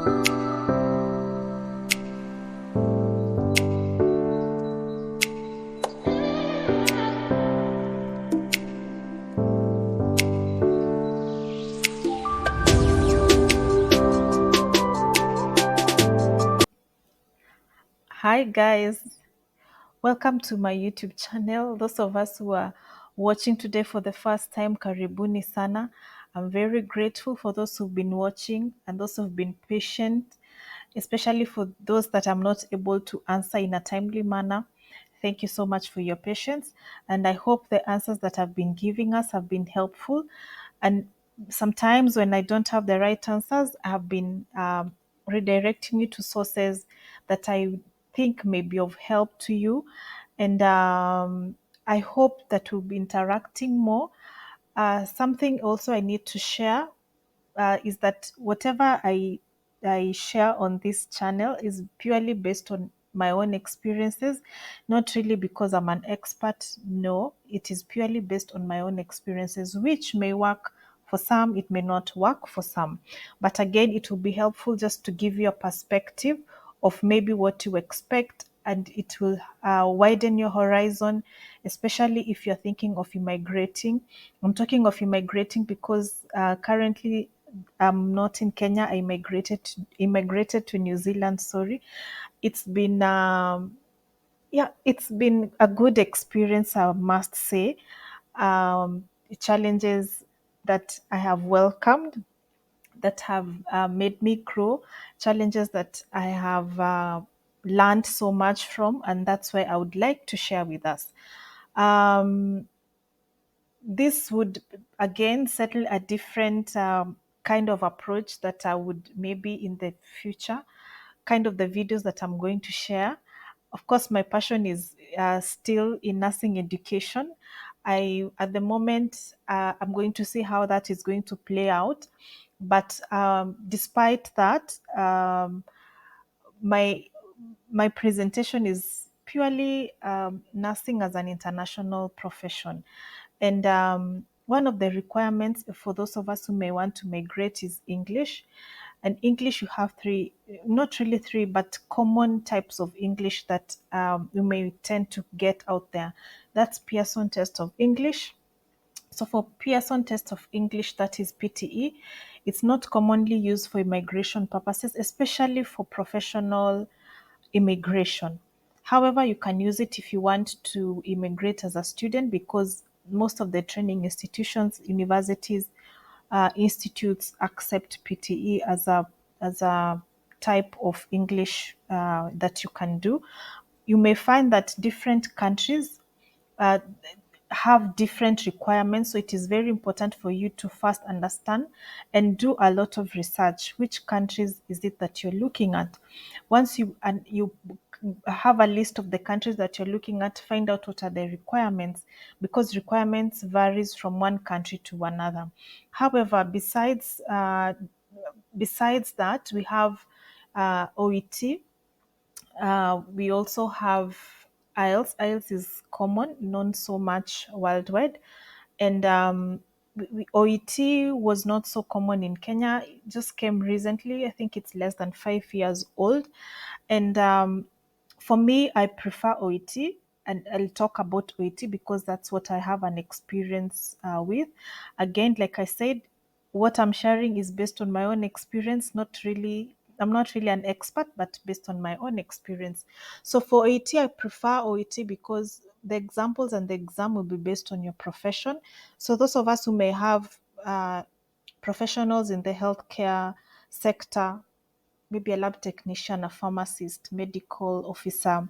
Hi guys, welcome to my YouTube channel. Those of us who are watching today for the first time, karibuni sana. I'm very grateful for those who've been watching and those who've been patient, especially for those that I'm not able to answer in a timely manner. Thank you so much for your patience, and I hope the answers that I've been giving us have been helpful. And sometimes when I don't have the right answers, I have been redirecting you to sources that I think may be of help to you. And I hope that we'll be interacting more. Something also I need to share is that whatever I share on this channel is purely based on my own experiences, not really because I'm an expert. No, it is purely based on my own experiences, which may work for some, it may not work for some. But again, it will be helpful just to give you a perspective of maybe what to expect, and it will widen your horizon, especially if you're thinking of immigrating. I'm talking of immigrating because currently I'm not in Kenya. I immigrated to New Zealand. Sorry, it's been it's been a good experience, I must say. Challenges that I have welcomed, that have made me grow, challenges that I have learned so much from, and that's why I would like to share with us. Um, this would again settle a different kind of approach that I would maybe in the future, kind of the videos that I'm going to share. Of course, my passion is still in nursing education. At the moment, I'm going to see how that is going to play out. But despite that, my my presentation is purely nursing as an international profession. And one of the requirements for those of us who may want to migrate is English. And English, you have three, not really three, but common types of English that you may tend to get out there. That's Pearson test of English. So for Pearson test of English, that is PTE, it's not commonly used for immigration purposes, especially for professional immigration. However, you can use it if you want to immigrate as a student, because most of the training institutions, universities, institutes accept PTE as a type of English that you can do. You may find that different countries uh, have different requirements. So it is very important for you to first understand and do a lot of research. Which countries is it that you're looking at? Once you have a list of the countries that you're looking at, find out what are the requirements, because requirements varies from one country to another. However, besides that, we have OET. We also have IELTS. IELTS is common, known so much worldwide. And OET was not so common in Kenya. It just came recently. I think it's less than 5 years old. And for me, I prefer OET. And I'll talk about OET because that's what I have an experience with. Again, like I said, what I'm sharing is based on my own experience, I'm not really an expert, but based on my own experience. So for OET, I prefer OET because the examples and the exam will be based on your profession. So those of us who may have professionals in the healthcare sector, maybe a lab technician, a pharmacist, medical officer,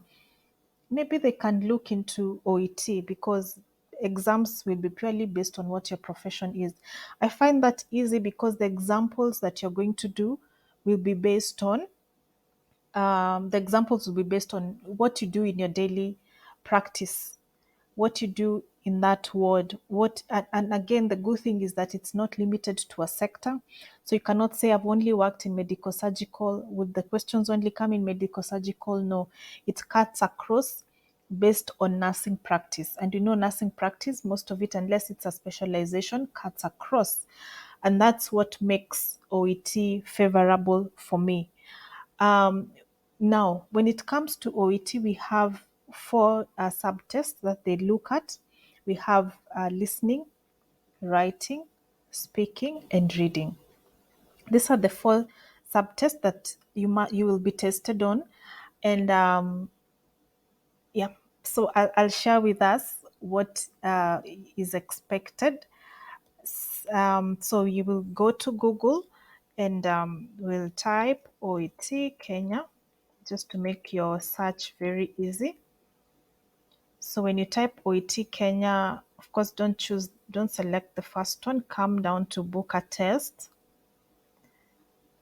maybe they can look into OET because exams will be purely based on what your profession is. I find that easy because the examples that you're going to do will be based on the examples will be based on what you do in your daily practice, what you do in that ward. And again, the good thing is that it's not limited to a sector. So you cannot say I've only worked in medical surgical. Would the questions only come in medical surgical? No, it cuts across based on nursing practice. And you know, nursing practice, most of it, unless it's a specialization, cuts across. and that's what makes OET favorable for me. Um, Now, when it comes to OET, we have four subtests that they look at. We have listening, writing, speaking, and reading. These are the four subtests that you will be tested on, and yeah. So I'll share with us what is expected. So you will go to Google and will type OET Kenya just to make your search very easy. So when you type OET Kenya, of course, don't select the first one. Come down to book a test.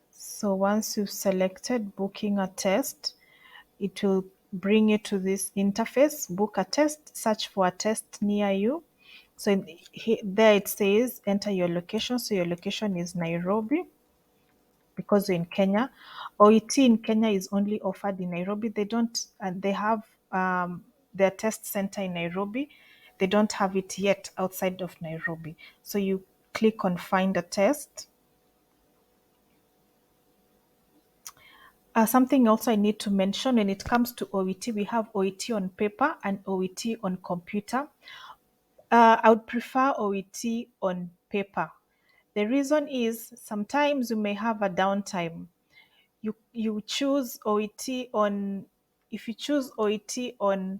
So once you've selected booking a test, it will bring you to this interface, book a test, search for a test near you. So there it says enter your location. So your location is Nairobi because you're in Kenya. OET in Kenya is only offered in Nairobi. They don't, and they have their test center in Nairobi. They don't have it yet outside of Nairobi. So you click on find a test. Something also I need to mention when it comes to OET, we have OET on paper and OET on computer. I would prefer OET on paper. The reason is sometimes you may have a downtime. You choose OET on if you choose OET on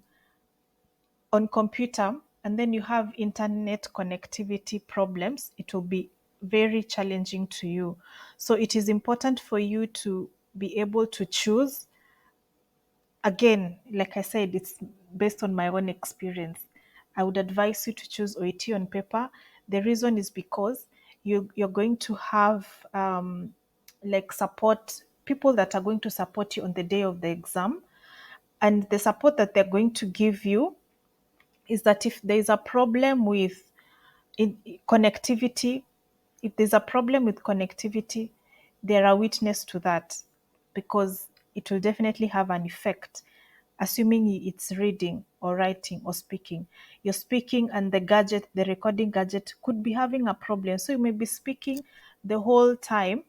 computer and then you have internet connectivity problems, it will be very challenging to you. So it is important for you to be able to choose. Again, like I said, it's based on my own experience. I would advise you to choose OET on paper. The reason is because you're going to have like support people that are going to support you on the day of the exam, and the support that they're going to give you is that if there is a problem with in connectivity, if there's a problem with connectivity, they're a witness to that because it will definitely have an effect. Assuming it's reading or writing or speaking, you're speaking and the gadget, the recording gadget, could be having a problem. So you may be speaking the whole time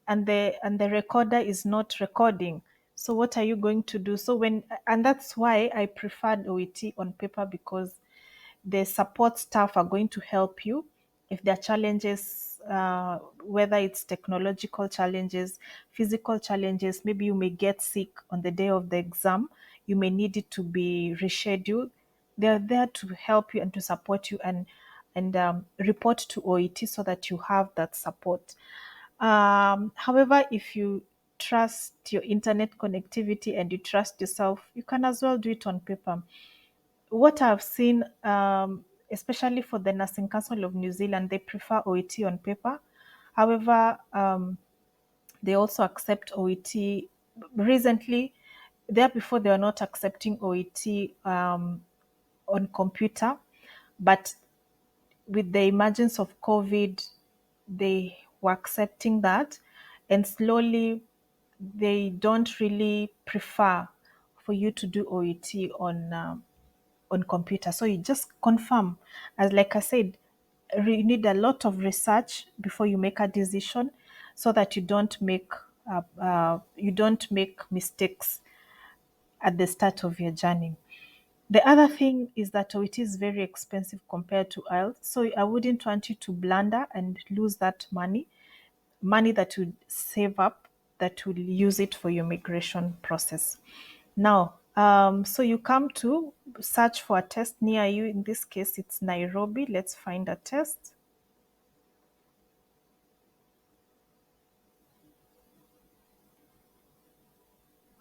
and the recorder is not recording. So what are you going to do? So when and that's why I preferred OET on paper, because the support staff are going to help you if there are challenges, whether it's technological challenges, physical challenges. Maybe you may get sick on the day of the exam, you may need it to be rescheduled. They're there to help you and to support you and report to OET so that you have that support. However, if you trust your internet connectivity and you trust yourself, you can as well do it on paper. What I've seen, especially for the Nursing Council of New Zealand, they prefer OET on paper. However, they also accept OET. Recently, there before they were not accepting OET on computer, but with the emergence of COVID, they were accepting that, and slowly they don't really prefer for you to do OET on computer. So you just confirm, as like I said, you need a lot of research before you make a decision, so that you don't make mistakes at the start of your journey. The other thing is that it is very expensive compared to IELTS. So I wouldn't want you to blunder and lose that money that would save up, that will use it for your migration process. Now, so you come to search for a test near you. In this case, it's Nairobi. Let's find a test.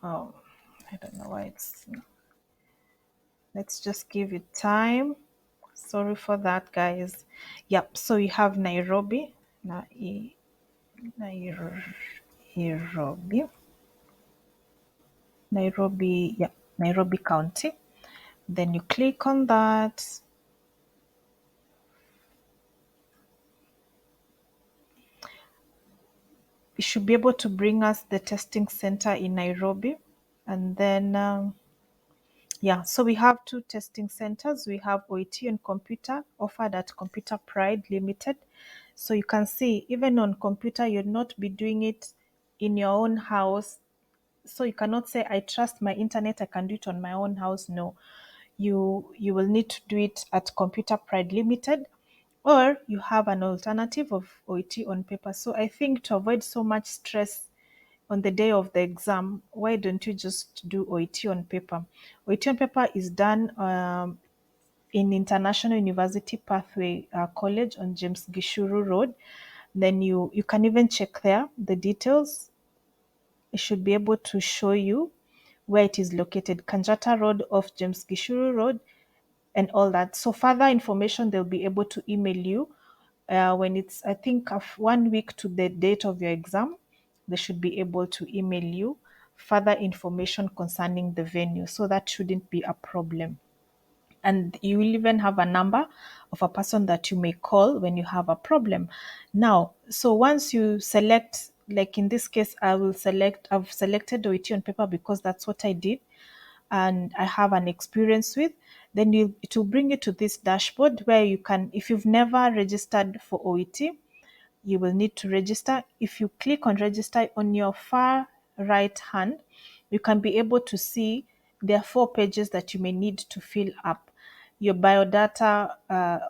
Oh, I don't know why it's. Let's just give it time. Sorry for that, guys. Yep. So you have Nairobi. Nairobi. Nairobi. Yeah, Nairobi County. Then you click on that. It should be able to bring us the testing center in Nairobi. And then, yeah, so we have two testing centers. We have OET and computer offered at Computer Pride Limited. So you can see even on computer, you'll not be doing it in your own house. So you cannot say, I trust my internet, I can do it on my own house. No, you will need to do it at Computer Pride Limited, or you have an alternative of OET on paper. So I think to avoid so much stress on the day of the exam, why don't you just do OET on paper? OET on paper is done in International University Pathway College on James Gishuru Road. Then you can even check there the details. It should be able to show you where it is located, Kanjata Road off James Gishuru Road, and all that. So further information, they'll be able to email you when it's, I think, of 1 week to the date of your exam. They should be able to email you further information concerning the venue. So that shouldn't be a problem. And you will even have a number of a person that you may call when you have a problem. Now, so once you select, like in this case, I've selected OET on paper because that's what I did and I have an experience with. Then it will bring you to this dashboard where you can, if you've never registered for OET, you will need to register. If you click on register on your far right hand, you can be able to see there are 4 pages that you may need to fill up. Your biodata,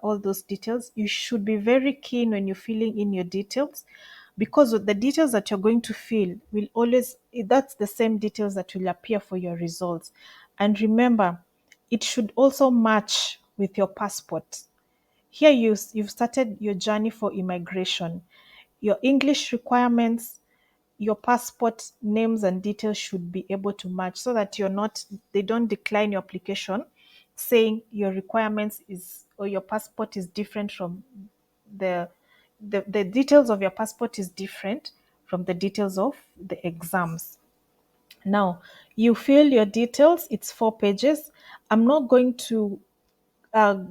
all those details. You should be very keen when you're filling in your details, because the details that you're going to fill will always, that's the same details that will appear for your results. And remember, it should also match with your passport. Here you've started your journey for immigration. Your English requirements, your passport names and details should be able to match, so that they don't decline your application saying your requirements is, or your passport is different from the the details of your passport is different from the details of the exams. Now, you fill your details, it's 4 pages. I'm not going to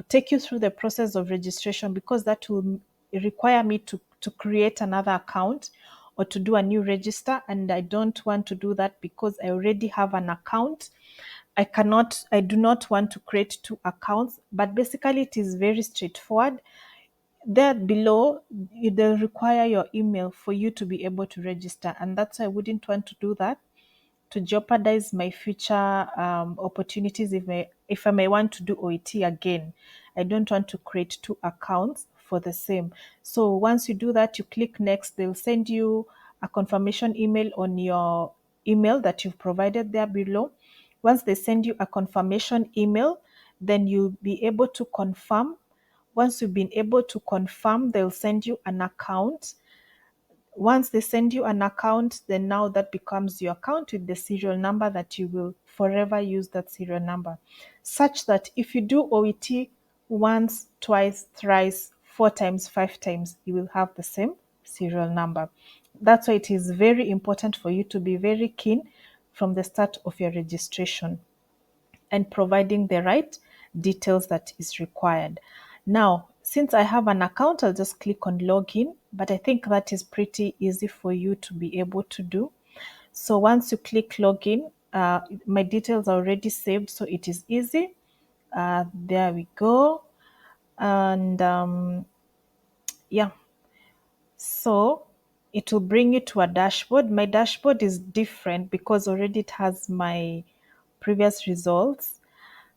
take you through the process of registration, because that will require me to create another account or to do a new register, and I don't want to do that because I already have an account. I do not want to create 2 accounts, but basically it is very straightforward. There below, they'll require your email for you to be able to register, and that's why I wouldn't want to do that to jeopardize my future opportunities if I may want to do OET again. I don't want to create 2 accounts for the same. So once you do that, you click next. They'll send you a confirmation email on your email that you've provided there below. Once they send you a confirmation email, then you'll be able to confirm. Once you've been able to confirm, they'll send you an account. Once they send you an account, then now that becomes your account with the serial number that you will forever use, that serial number, such that if you do OET once, twice, thrice, 4 times, 5 times, you will have the same serial number. That's why it is very important for you to be very keen from the start of your registration and providing the right details that is required. Now, since I have an account, I'll just click on login, but I think that is pretty easy for you to be able to do. So once you click login, my details are already saved, so it is easy. There we go. And yeah, so it will bring you to a dashboard. My dashboard is different because already it has my previous results.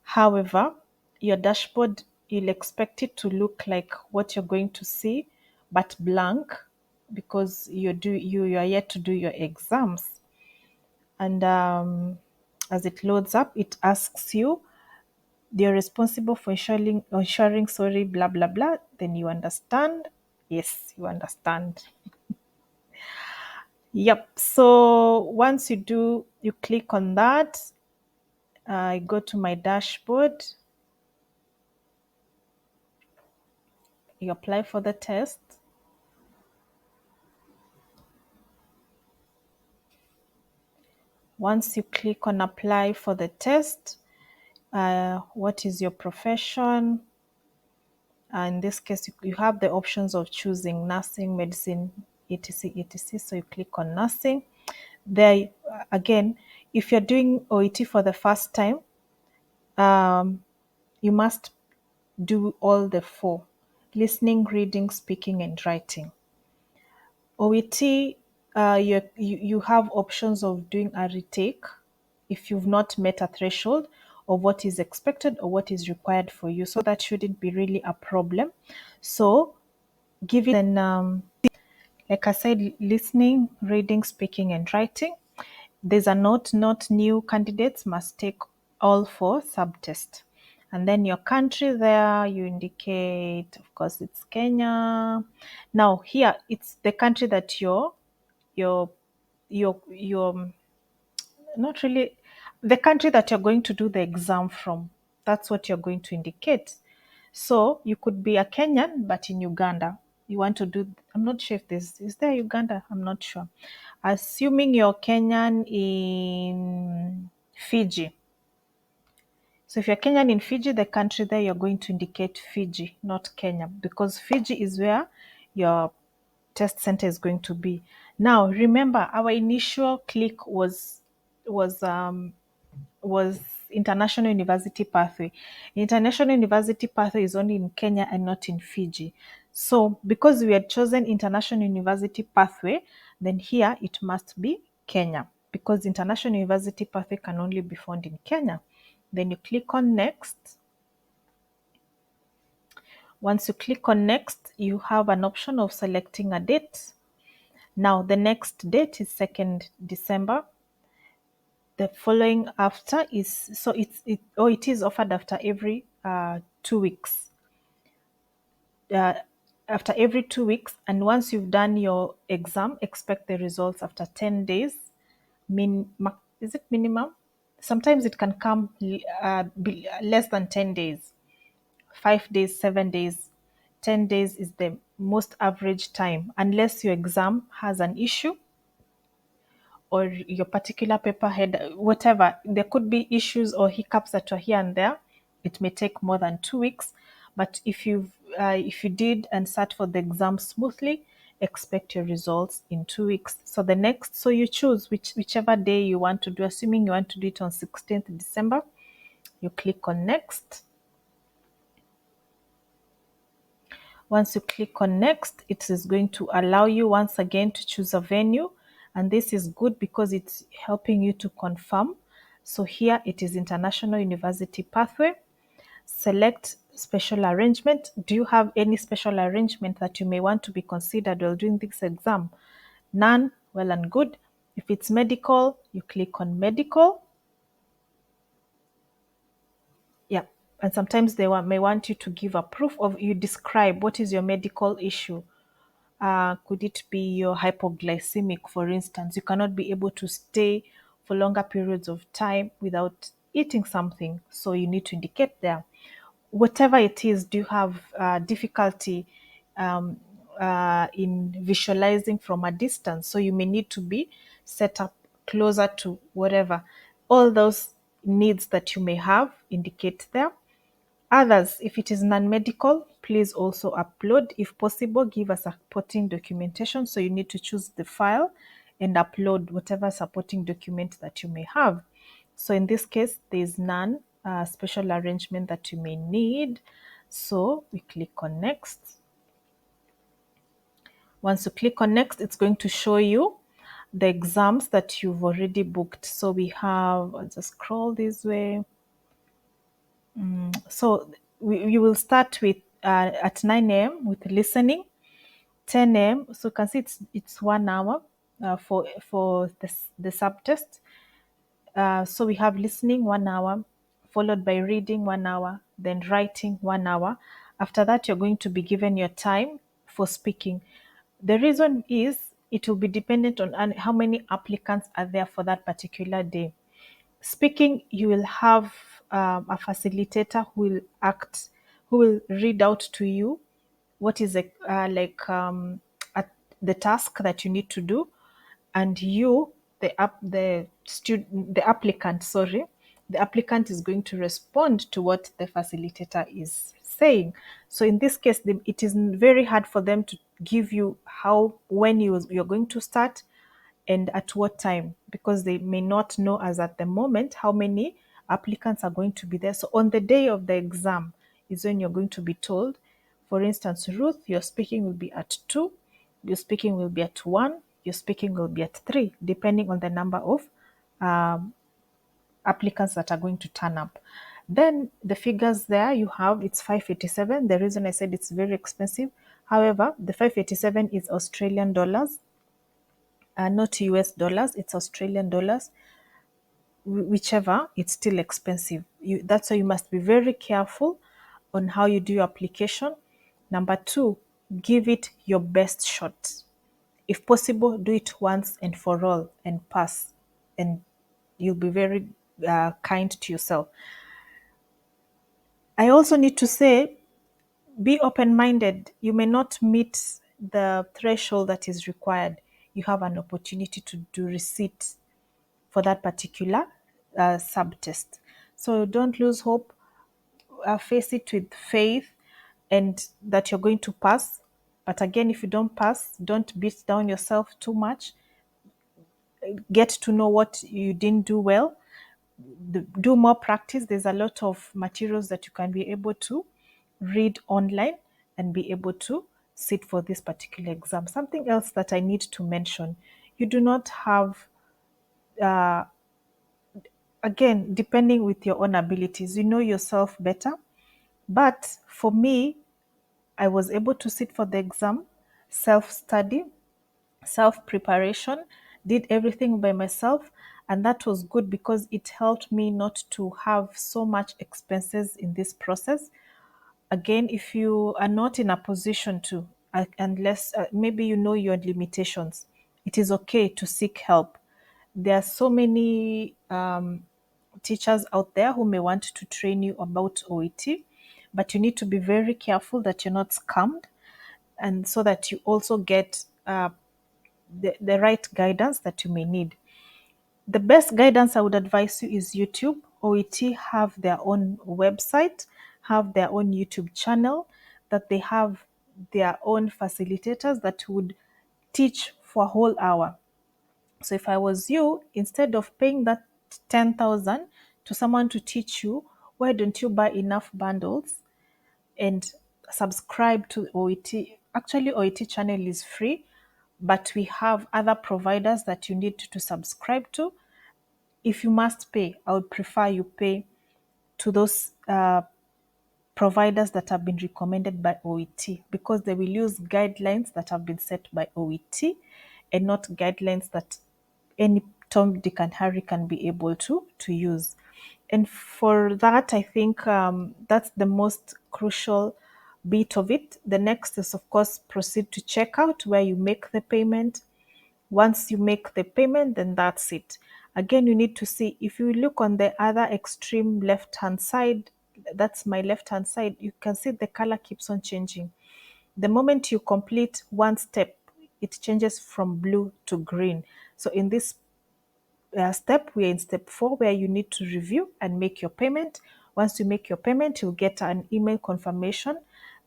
However, your dashboard, you'll expect it to look like what you're going to see, but blank, because you are yet to do your exams. And as it loads up, it asks you, they're responsible for ensuring, sorry, blah, blah, blah. Then you understand. Yes, you understand. Yep. So once you do, you click on that. I go to my dashboard. You apply for the test. Once you click on apply for the test, what is your profession? In this case, you have the options of choosing nursing, medicine, etc, etc. So you click on nursing. There, again, if you're doing OET for the first time, you must do all the 4. listening, reading, speaking, and writing. OET, you have options of doing a retake if you've not met a threshold of what is expected or what is required for you. So that shouldn't be really a problem. So given then, like I said, listening, reading, speaking, and writing, there's a note, not new candidates must take all four subtests. And then your country there, you indicate, of course, it's Kenya. Now here, it's the country that you're, you're not really, the country that you're going to do the exam from. That's what you're going to indicate. So you could be a Kenyan, but in Uganda. You want to do, I'm not sure if is there Uganda? I'm not sure. Assuming you're Kenyan in Fiji. So if you're Kenyan in Fiji, the country there, you're going to indicate Fiji, not Kenya, because Fiji is where your test center is going to be. Now, remember, our initial click was um, was International University Pathway. International University Pathway is only in Kenya and not in Fiji. So because we had chosen International University Pathway, then here it must be Kenya because International University Pathway can only be found in Kenya. Then you click on next. Once you click on next, you have an option of selecting a date. Now the next date is 2nd December. The following after is, so it is offered after every 2 weeks. After every 2 weeks, and once you've done your exam, expect the results after 10 days. Is it minimum? Sometimes it can come be less than 10 days. 5 days, 7 days, 10 days is the most average time, unless your exam has an issue or your particular paper had whatever. There could be issues or hiccups that are here and there. It may take more than 2 weeks, but if you did and sat for the exam smoothly, expect your results in 2 weeks. So so you choose whichever day you want to do. Assuming you want to do it on 16th December, you click on next. Once you click on next, it is going to allow you once again to choose a venue. And this is good because it's helping you to confirm. So here it is International University Pathway. Select special arrangement. Do you have any special arrangement that you may want to be considered while doing this exam? None, well and good. If it's medical, you click on medical. Yeah, and sometimes they may want you to give a proof of, you describe what is your medical issue. Could it be your hypoglycemic, for instance? You cannot be able to stay for longer periods of time without eating something. So you need to indicate there. Whatever it is, do you have difficulty um, in visualizing from a distance? So you may need to be set up closer to whatever. All those needs that you may have, indicate there. Others, if it is non-medical, please also upload. If possible, give a supporting documentation. So you need to choose the file and upload whatever supporting document that you may have. So in this case, there is none special arrangement that you may need. So we click on next. Once you click on next, it's going to show you the exams that you've already booked. So we have, I'll just scroll this way. So you will start with at 9 a.m. with listening, 10 a.m. So you can see it's 1 hour for the subtest. So we have listening 1 hour, followed by reading 1 hour, then writing 1 hour. After that, you're going to be given your time for speaking. The reason is it will be dependent on how many applicants are there for that particular day. Speaking, you will have a facilitator who will read out to you what is the task that you need to do, and you, the applicant, sorry, the applicant is going to respond to what the facilitator is saying. So in this case, it is very hard for them to give you when you're going to start and at what time, because they may not know as at the moment how many applicants are going to be there. So on the day of the exam is when you're going to be told For instance, Ruth, your speaking will be at 2, your speaking will be at 1, your speaking will be at 3, depending on the number of um, applicants that are going to turn up. Then the figures there you have, it's 587. The reason I said it's very expensive, however, the 587 is Australian dollars, not US dollars, it's Australian dollars. Whichever, it's still expensive. That's why you must be very careful on how you do your application. Number two, give it your best shot. If possible, do it once and for all and pass, and you'll be very kind to yourself. I also need to say, be open minded. You may not meet the threshold that is required. You have an opportunity to do receipt for that particular subtest. So don't lose hope. Face it with faith and that you're going to pass. But again, if you don't pass, don't beat down yourself too much. Get to know what you didn't do well. Do more practice. There's a lot of materials that you can be able to read online and be able to sit for this particular exam. Something else that I need to mention, you do not have, again, depending with your own abilities, you know yourself better. But for me, I was able to sit for the exam, self-study, self-preparation, did everything by myself, and that was good because it helped me not to have so much expenses in this process. Again, if you are not in a position to, unless maybe you know your limitations, it is okay to seek help. There are so many teachers out there who may want to train you about OET, but you need to be very careful that you're not scammed, and so that you also get the right guidance that you may need. The best guidance I would advise you is YouTube. OET have their own website, have their own YouTube channel, that they have their own facilitators that would teach for a whole hour. So if I was you, instead of paying that 10,000 to someone to teach you, why don't you buy enough bundles and subscribe to OET? Actually, OET channel is free, but we have other providers that you need to subscribe to. If you must pay, I would prefer you pay to those providers that have been recommended by OET, because they will use guidelines that have been set by OET and not guidelines that any Tom, Dick, and Harry can be able to use. And for that, I think that's the most crucial bit of it. The next is, of course, proceed to checkout, where you make the payment. Once you make the payment, then that's it. Again, you need to see, if you look on the other extreme left hand side, that's my left hand side, you can see the color keeps on changing. The moment you complete one step, it changes from blue to green. So in this step, we are in step 4, where you need to review and make your payment. Once you make your payment, you'll get an email confirmation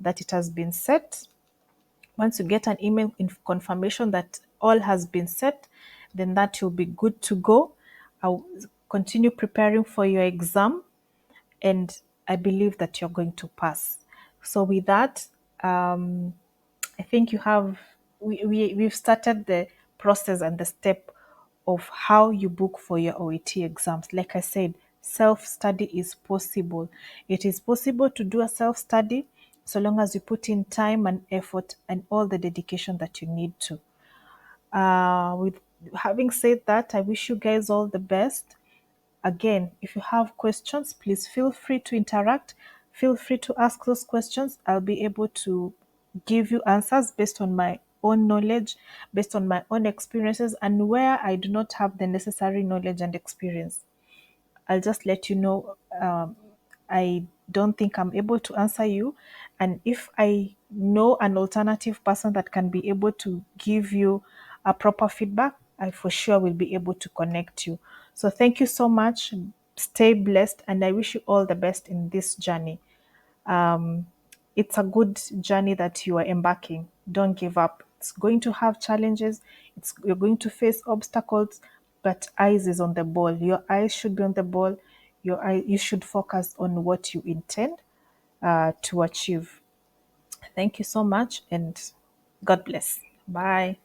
that it has been set. Once you get an email confirmation that all has been set, then that will be good to go. I'll continue preparing for your exam, and I believe that you're going to pass. So with that, I think you have we've started the process and the step of how you book for your OET exams. Like I said, self-study is possible. It is possible to do a self-study so long as you put in time and effort and all the dedication that you need to. With having said that, I wish you guys all the best. Again, if you have questions, please feel free to interact. Feel free to ask those questions. I'll be able to give you answers based on my own knowledge, based on my own experiences, and where I do not have the necessary knowledge and experience, I'll just let you know. I don't think I'm able to answer you. And if I know an alternative person that can be able to give you a proper feedback, I for sure will be able to connect you. So thank you so much. Stay blessed, and I wish you all the best in this journey. Um, it's a good journey that you are embarking. Don't give up. It's going to have challenges. You're going to face obstacles, but eyes is on the ball. Your eyes should be on the ball. You should focus on what you intend to achieve. Thank you so much and God bless. Bye.